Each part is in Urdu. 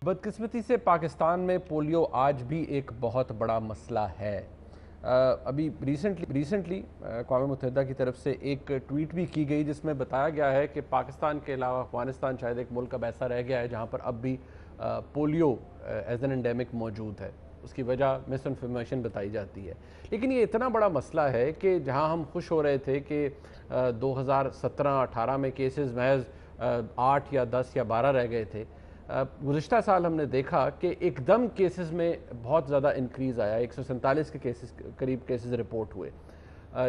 بدقسمتی سے پاکستان میں پولیو آج بھی ایک بہت بڑا مسئلہ ہے۔ ابھی ریسنٹلی اقوام متحدہ کی طرف سے ایک ٹویٹ بھی کی گئی جس میں بتایا گیا ہے کہ پاکستان کے علاوہ افغانستان شاید ایک ملک اب ایسا رہ گیا ہے جہاں پر اب بھی پولیو ایز این انڈیمک موجود ہے۔ اس کی وجہ مس انفارمیشن بتائی جاتی ہے، لیکن یہ اتنا بڑا مسئلہ ہے کہ جہاں ہم خوش ہو رہے تھے کہ 2017-18 میں کیسز محض 8 یا 10 یا 12 رہ گئے تھے، گزشتہ سال ہم نے دیکھا کہ ایک دم کیسز میں بہت زیادہ انکریز آیا، 147 کے قریب کیسز رپورٹ ہوئے۔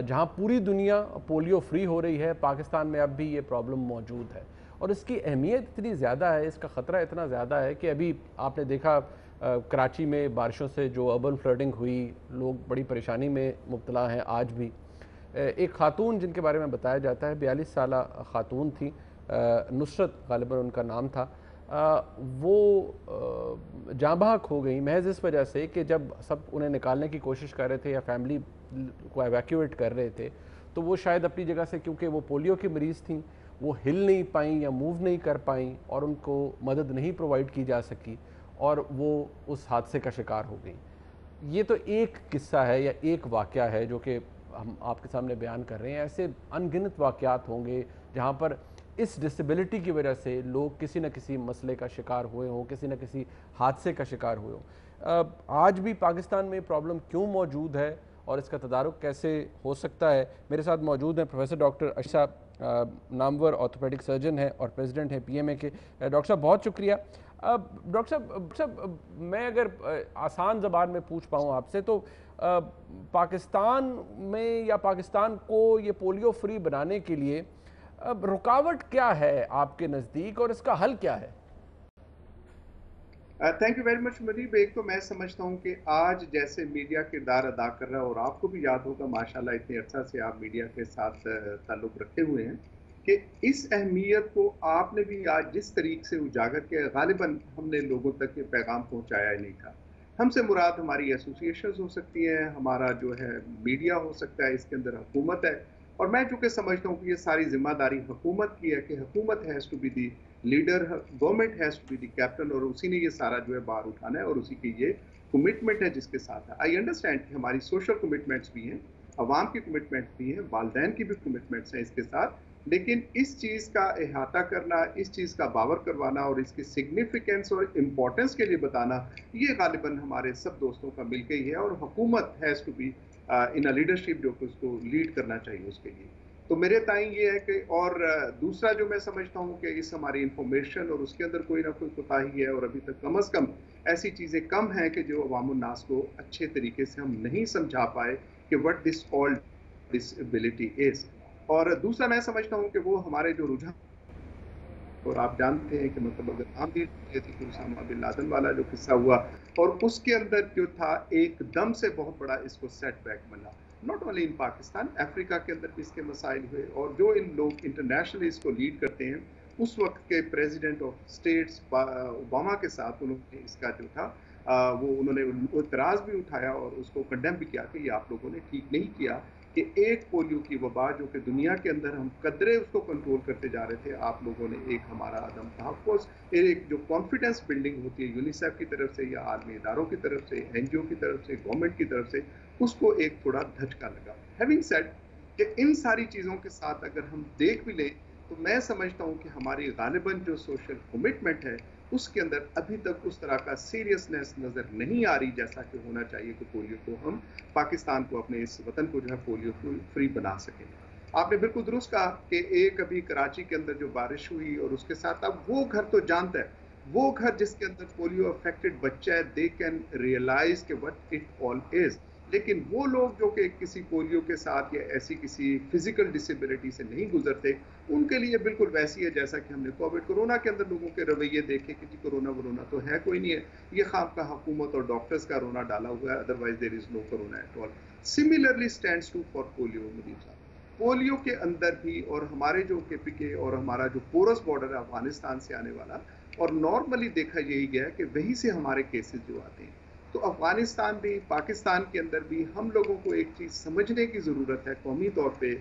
جہاں پوری دنیا پولیو فری ہو رہی ہے، پاکستان میں اب بھی یہ پرابلم موجود ہے، اور اس کی اہمیت اتنی زیادہ ہے، اس کا خطرہ اتنا زیادہ ہے کہ ابھی آپ نے دیکھا کراچی میں بارشوں سے جو اربن فلڈنگ ہوئی، لوگ بڑی پریشانی میں مبتلا ہیں آج بھی۔ ایک خاتون جن کے بارے میں بتایا جاتا ہے، 42 سالہ خاتون تھی، نصرت غالباً ان کا نام تھا، وہ جاں بحق ہو گئی محض اس وجہ سے کہ جب سب انہیں نکالنے کی کوشش کر رہے تھے یا فیملی کو ایویکیویٹ کر رہے تھے تو وہ شاید اپنی جگہ سے، کیونکہ وہ پولیو کی مریض تھیں، وہ ہل نہیں پائیں یا موو نہیں کر پائیں اور ان کو مدد نہیں پرووائڈ کی جا سکی اور وہ اس حادثے کا شکار ہو گئیں۔ یہ تو ایک قصہ ہے یا ایک واقعہ ہے جو کہ ہم آپ کے سامنے بیان کر رہے ہیں۔ ایسے ان گنت واقعات ہوں گے جہاں پر اس ڈسیبلٹی کی وجہ سے لوگ کسی نہ کسی مسئلے کا شکار ہوئے ہوں، کسی نہ کسی حادثے کا شکار ہوئے ہوں۔ آج بھی پاکستان میں پرابلم کیوں موجود ہے اور اس کا تدارک کیسے ہو سکتا ہے؟ میرے ساتھ موجود ہیں پروفیسر ڈاکٹر اشا، نامور آرتھوپیڈک سرجن ہیں اور پریزیڈنٹ ہیں پی ایم اے کے۔ ڈاکٹر صاحب بہت شکریہ۔ ڈاکٹر صاحب میں اگر آسان زبان میں پوچھ پاؤں آپ سے تو پاکستان میں یا پاکستان کو یہ پولیو فری بنانے کے لیے رکاوٹ کیا ہے آپ کے نزدیک اور اس کا حل کیا ہے؟ تھینک یو ویری مچ مریب۔ ایک تو میں سمجھتا ہوں کہ آج جیسے میڈیا کردار ادا کر رہا ہے، اور آپ کو بھی یاد ہوگا ماشاءاللہ اتنے عرصہ سے آپ میڈیا کے ساتھ تعلق رکھے ہوئے ہیں، کہ اس اہمیت کو آپ نے بھی آج جس طریقے سے اجاگر کیا، غالباً ہم نے لوگوں تک یہ پیغام پہنچایا ہی نہیں تھا۔ ہم سے مراد ہماری ایسوسیشنز ہو سکتی ہیں، ہمارا جو ہے میڈیا ہو سکتا ہے، اس کے اندر حکومت ہے، اور میں چونکہ سمجھتا ہوں کہ یہ ساری ذمہ داری حکومت کی ہے کہ حکومت has to be the leader, government has to be the captain, اور اسی نے یہ سارا جو ہے بار اٹھانا ہے، اور اسی کی یہ کمٹمنٹ ہے جس کے ساتھ ہے۔ آئی انڈرسٹینڈ کہ ہماری سوشل کمٹمنٹس بھی ہیں، عوام کی کمٹمنٹس بھی ہیں، والدین کی بھی کمٹمنٹس ہیں اس کے ساتھ، لیکن اس چیز کا احاطہ کرنا، اس چیز کا باور کروانا اور اس کی سگنیفیکنس اور امپورٹنس کے لیے بتانا، یہ غالباً ہمارے سب دوستوں کا مل کے ہی ہے، اور حکومت has to be in leadership جو کہ اس کو لیڈ کرنا چاہیے اس کے لیے۔ تو میرے تائیں یہ ہے کہ، اور دوسرا جو میں سمجھتا ہوں کہ اس ہماری انفارمیشن اور اس کے اندر کوئی نہ کوئی کوتاہی ہے، اور ابھی تک کم از کم ایسی چیزیں کم ہیں کہ جو عوام الناس کو اچھے طریقے سے ہم نہیں سمجھا پائے کہ وٹ دس آل ڈسیبلٹی از۔ اور دوسرا میں سمجھتا ہوں کہ وہ ہمارے جو رجحان، اور آپ جانتے ہیں کہ مطلب اگر عام دیر یہ تھی کہ اسامہ بن لادن والا جو قصہ ہوا، اور اس کے اندر جو تھا ایک دم سے بہت بڑا اس کو سیٹ بیک ملا، ناٹ اونلی ان پاکستان، افریقہ کے اندر بھی اس کے مسائل ہوئے، اور جو ان لوگ انٹرنیشنلی اس کو لیڈ کرتے ہیں، اس وقت کے پریزیڈنٹ آف اسٹیٹس اوباما کے ساتھ انہوں نے اس کا جو تھا وہ انہوں نے اعتراض بھی اٹھایا اور اس کو کنڈیم بھی کیا کہ یہ آپ لوگوں نے ٹھیک نہیں کیا کہ ایک پولیو کی وبا جو کہ دنیا کے اندر ہم قدرے اس کو کنٹرول کرتے جا رہے تھے، آپ لوگوں نے ایک ہمارا عدم تحفظ، ایک جو کانفیڈنس بلڈنگ ہوتی ہے یونیسیف کی طرف سے یا عالمی اداروں کی طرف سے، این جی او کی طرف سے، گورنمنٹ کی طرف سے، اس کو ایک تھوڑا دھچکا لگا۔ ہیونگ سیڈ کہ ان ساری چیزوں کے ساتھ اگر ہم دیکھ بھی لیں تو میں سمجھتا ہوں کہ ہماری غالباً جو سوشل کمٹمنٹ ہے اس کے اندر ابھی تک اس طرح کا سیریسنس نظر نہیں آ رہی جیسا کہ ہونا چاہیے کہ پولیو کو ہم پاکستان کو، اپنے اس وطن کو جو ہے پولیو فری بنا سکیں۔ آپ نے بالکل درست کہا کہ ایک ابھی کراچی کے اندر جو بارش ہوئی اور اس کے ساتھ اب وہ گھر تو جانتا ہے، وہ گھر جس کے اندر پولیو افیکٹڈ بچہ ہے، دے کین ریئلائز کہ وٹ اٹ آل از، لیکن وہ لوگ جو کہ کسی پولیو کے ساتھ یا ایسی کسی فزیکل ڈسیبلٹی سے نہیں گزرتے، ان کے لیے بالکل ویسی ہے جیسا کہ ہم نے کورونا کے اندر لوگوں کے رویے دیکھے کہ جی کورونا تو ہے کوئی نہیں ہے، یہ خام کا حکومت اور ڈاکٹرز کا رونا ڈالا ہوا ہے، otherwise there is no corona at all. Similarly stands to for polio. مریض صاحب، پولیو کے اندر بھی، اور ہمارے جو کے پی کے اور ہمارا جو پورس بارڈر ہے افغانستان سے آنے والا، اور نارملی دیکھا یہی گیا ہے کہ وہی سے ہمارے کیسز جو آتے ہیں، تو افغانستان بھی، پاکستان کے اندر بھی ہم لوگوں کو ایک چیز سمجھنے کی ضرورت ہے قومی طور پہ،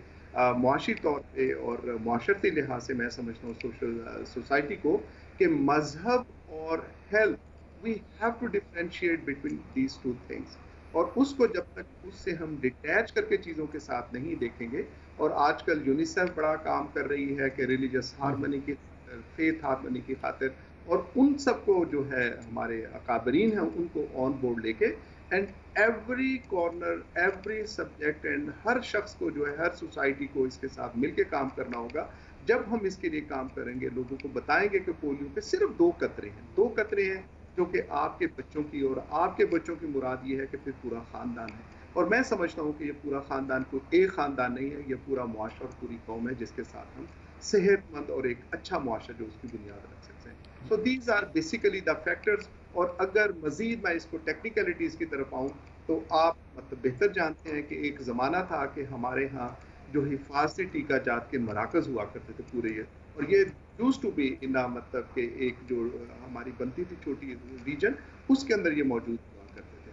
معاشی طور پہ اور معاشرتی لحاظ سے، میں سمجھتا ہوں سوشائٹی کو، کہ مذہب اور health, we have to differentiate between these two things. اور اس کو جب تک اس سے ہم ڈیٹیچ کر کے چیزوں کے ساتھ نہیں دیکھیں گے، اور آج کل یونیسیف بڑا کام کر رہی ہے کہ ریلیجس ہارمنی کی خاطر، فیتھ ہارمنی کی خاطر، اور ان سب کو جو ہے ہمارے اکابرین ہیں ان کو آن بورڈ لے کے، and every corner, every subject, and ہر شخص کو جو ہے، ہر سوسائٹی کو اس کے ساتھ مل کے کام کرنا ہوگا. جب ہم اس کے لیے کام کریں گے، لوگوں کو بتائیں گے کہ پولیو کے صرف 2 قطرے ہیں، 2 قطرے ہیں جو کہ آپ کے بچوں کی، اور آپ کے بچوں کی مراد یہ ہے کہ پھر پورا خاندان ہے. اور میں سمجھتا ہوں کہ یہ پورا خاندان کو ایک خاندان نہیں ہے، یہ پورا معاشرہ اور پوری قوم ہے جس کے ساتھ ہم صحت مند اور ایک اچھا معاشرہ جو اس کی بنیاد رکھ سکتے ہیں. So these are basically the factors. اور اگر مزید میں اس کو ٹیکنیکلٹیز کی طرف آؤں تو آپ مطلب بہتر جانتے ہیں کہ ایک زمانہ تھا کہ ہمارے ہاں جو حفاظتی ٹیکہ جات کے مراکز ہوا کرتے تھے پورے یہ، اور یہ یوز ٹو بی ان مطلب کہ ایک جو ہماری بنتی تھی چھوٹی ریجن، اس کے اندر یہ موجود ہوا کرتے تھے.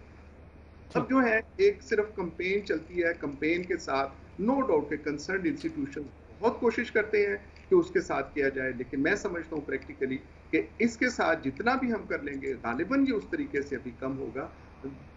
اب جو ہے ایک صرف کمپین چلتی ہے، کمپین کے ساتھ نو ڈاؤٹ کہ کنسرنڈ انسٹیٹیوشن بہت کوشش کرتے ہیں کہ اس کے ساتھ کیا جائے، لیکن میں سمجھتا ہوں پریکٹیکلی کہ اس کے ساتھ جتنا بھی ہم کر لیں گے غالباً یہ اس طریقے سے ابھی کم ہوگا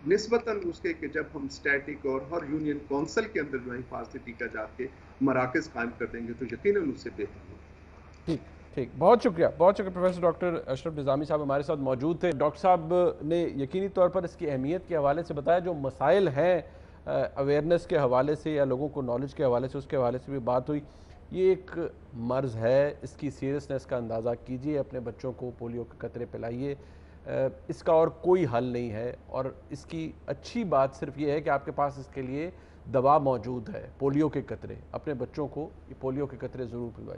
نسبتاً اس کے کہ جب ہم اسٹیٹک اور ہر یونین کونسل کے اندر جو ہے حفاظتی ٹیکہ جات کے مراکز قائم کر دیں گے تو یقیناً اس سے بہتر ہوگا. ٹھیک ٹھیک، بہت شکریہ، بہت شکریہ پروفیسر ڈاکٹر اشرف نظامی صاحب ہمارے ساتھ موجود تھے. ڈاکٹر صاحب نے یقینی طور پر اس کی اہمیت کے حوالے سے بتایا، جو مسائل ہیں اویئرنیس کے حوالے سے یا لوگوں کو نالج کے حوالے سے، اس کے حوالے سے بھی بات ہوئی. یہ ایک مرض ہے، اس کی سیریسنس کا اندازہ کیجئے، اپنے بچوں کو پولیو کے قطرے پلائیے. اس کا اور کوئی حل نہیں ہے، اور اس کی اچھی بات صرف یہ ہے کہ آپ کے پاس اس کے لیے دوا موجود ہے. پولیو کے قطرے، اپنے بچوں کو یہ پولیو کے قطرے ضرور پلوائیے.